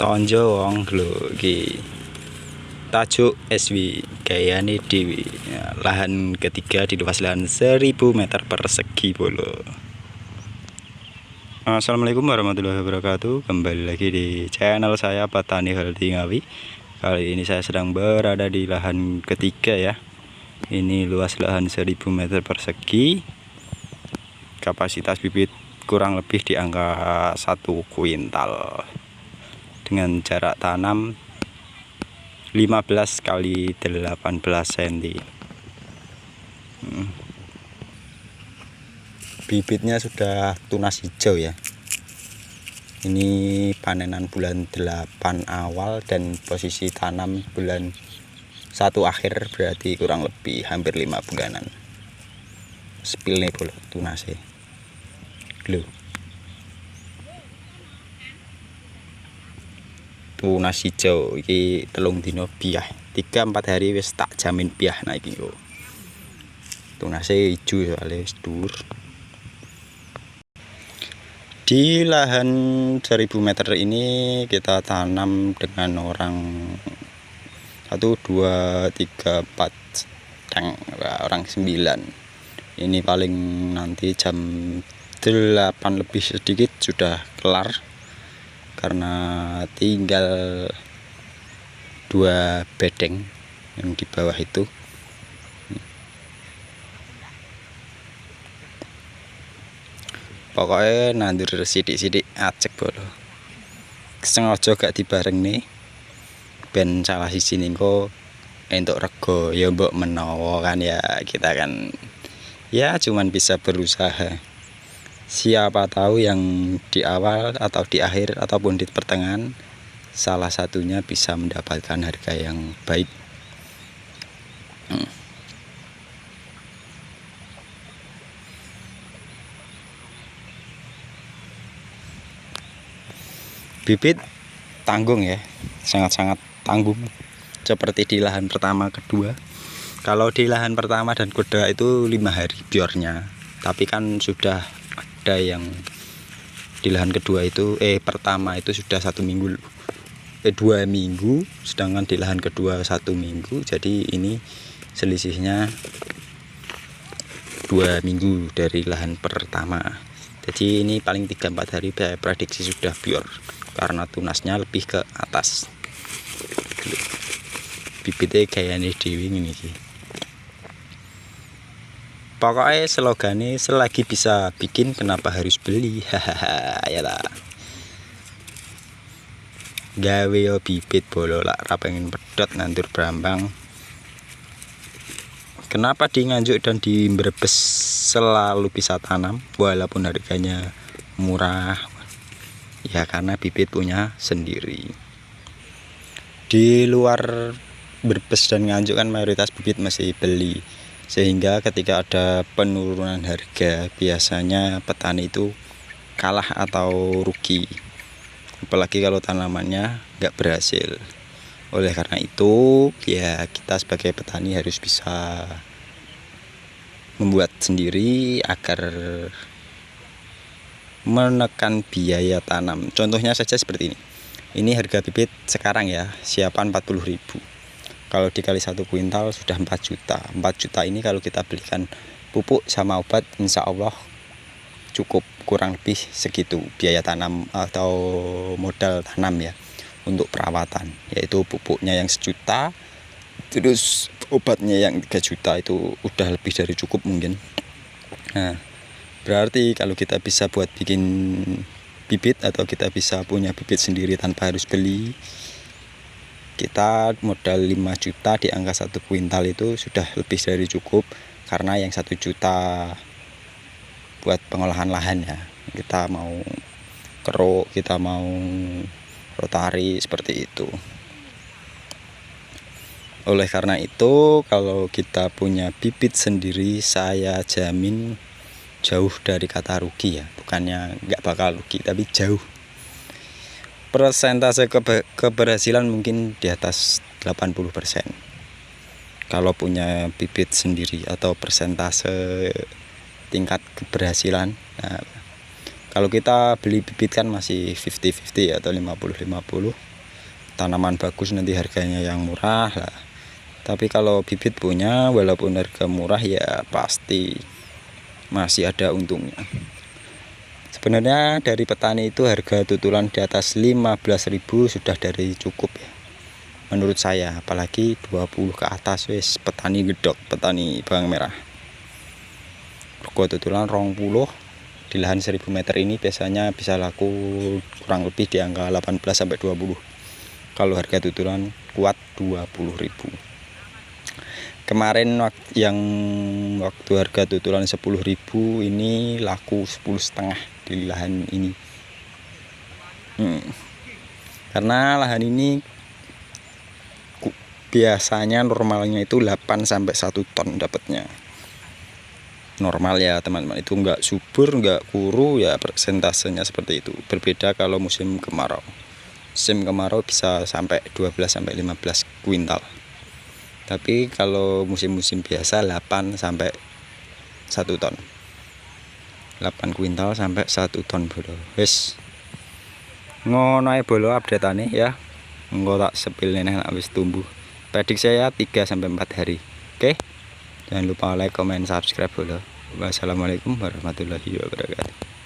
Tonjo wong lho iki. Tajuk SW gayane dewi. Lahan ketiga di luas lahan 1000 meter persegi bolo. Assalamualaikum warahmatullahi wabarakatuh. Kembali lagi di channel saya Petani Healthy Ngawi. Kali ini saya sedang berada di lahan ketiga ya. Ini luas lahan 1000 meter persegi. Kapasitas bibit kurang lebih di angka 1 kuintal. Dengan jarak tanam 15 kali 18 cm. Bibitnya sudah tunas hijau ya. Ini panenan bulan 8 awal dan posisi tanam bulan 1 akhir, berarti kurang lebih hampir 5 bulanan. Spill nih bolo tunasnya. Glow. Tunas hijau iki telung dino biah, 3-4 hari wis tak jamin biah. Nah iki yo tunasnya hijau soalnya wis dhuwur. Di lahan 1000 meter ini kita tanam dengan orang 1, 2, 3, 4 orang 9. Ini paling nanti jam 8 lebih sedikit sudah kelar, karena tinggal 2 bedeng yang di bawah itu. Pokoknya nandur sidik-sidik acek bolo. Sengaja gak dibareng nih ben salah sisi ningko entuk rego ya mbok menawa kan ya, kita kan ya cuman bisa berusaha. Siapa tahu yang di awal atau di akhir ataupun di pertengahan salah satunya bisa mendapatkan harga yang baik. Bibit tanggung ya, sangat-sangat tanggung seperti di lahan pertama kedua. Kalau di lahan pertama dan kedua itu 5 hari biornya, tapi kan sudah ada yang di lahan kedua itu pertama itu sudah 1 minggu 2 minggu, sedangkan di lahan kedua 1 minggu. Jadi ini selisihnya 2 minggu dari lahan pertama. Jadi ini paling 3-4 hari saya prediksi sudah bior, karena tunasnya lebih ke atas. Bibitnya kayaknya dewi ini sih. Pokoknya slogannya selagi bisa bikin kenapa harus beli. Hahaha ya lah. Gawe yo bibit bolo lah ra pengen pedot nandur brambang. Kenapa di Nganjuk dan di Brebes selalu bisa tanam walaupun harganya murah? Ya karena bibit punya sendiri. Di luar Brebes dan Nganjuk kan mayoritas bibit masih beli, sehingga ketika ada penurunan harga biasanya petani itu kalah atau rugi, apalagi kalau tanamannya nggak berhasil. Oleh karena itu ya kita sebagai petani harus bisa membuat sendiri agar menekan biaya tanam. Contohnya saja seperti ini. Ini harga bibit sekarang ya, siapan 40.000. Kalau dikali 1 kuintal sudah 4 juta. 4 juta ini kalau kita belikan pupuk sama obat, insya Allah cukup, kurang lebih segitu biaya tanam atau modal tanam ya untuk perawatan, yaitu pupuknya yang 1 juta, terus obatnya yang 3 juta, itu udah lebih dari cukup mungkin. Nah, berarti kalau kita bisa buat bikin bibit atau kita bisa punya bibit sendiri tanpa harus beli, kita modal 5 juta di angka 1 kuintal itu sudah lebih dari cukup, karena yang 1 juta buat pengolahan lahan ya, kita mau keruk, kita mau rotari seperti itu. Oleh karena itu kalau kita punya bibit sendiri, saya jamin jauh dari kata rugi ya, bukannya nggak bakal rugi tapi jauh. Persentase keberhasilan mungkin di atas 80% kalau punya bibit sendiri, atau persentase tingkat keberhasilan. Nah, Kalau kita beli bibit kan masih 50-50 atau 50-50. Tanaman bagus nanti harganya yang murah lah. Tapi kalau bibit punya, walaupun harga murah ya pasti masih ada untungnya. Sebenarnya dari petani itu harga tutulan di atas 15.000 sudah dari cukup ya, menurut saya. Apalagi 20 ke atas wis petani gedok, petani bawang merah. Rego tutulan 20 di lahan 1000 meter ini biasanya bisa laku kurang lebih di angka 18-20. Kalau harga tutulan kuat 20.000. Kemarin waktu harga tutulan 10.000 ini laku 10,5 di lahan ini. Karena lahan ini biasanya normalnya itu 8 sampai 1 ton dapatnya. Normal ya teman-teman, itu enggak subur, enggak kuru ya, persentasenya seperti itu. Berbeda kalau musim kemarau. Musim kemarau bisa sampai 12 sampai 15 kuintal. Tapi kalau musim-musim biasa 8 sampai 1 ton. 8 kuintal sampai 1 ton bolo. Wis. Ngono ae bolo update-ane ya. Engko tak sepil neh nek wis tumbuh. Prediksi saya 3 sampai 4 hari. Oke. Jangan lupa like, comment, subscribe bolo. Wassalamualaikum warahmatullahi wabarakatuh.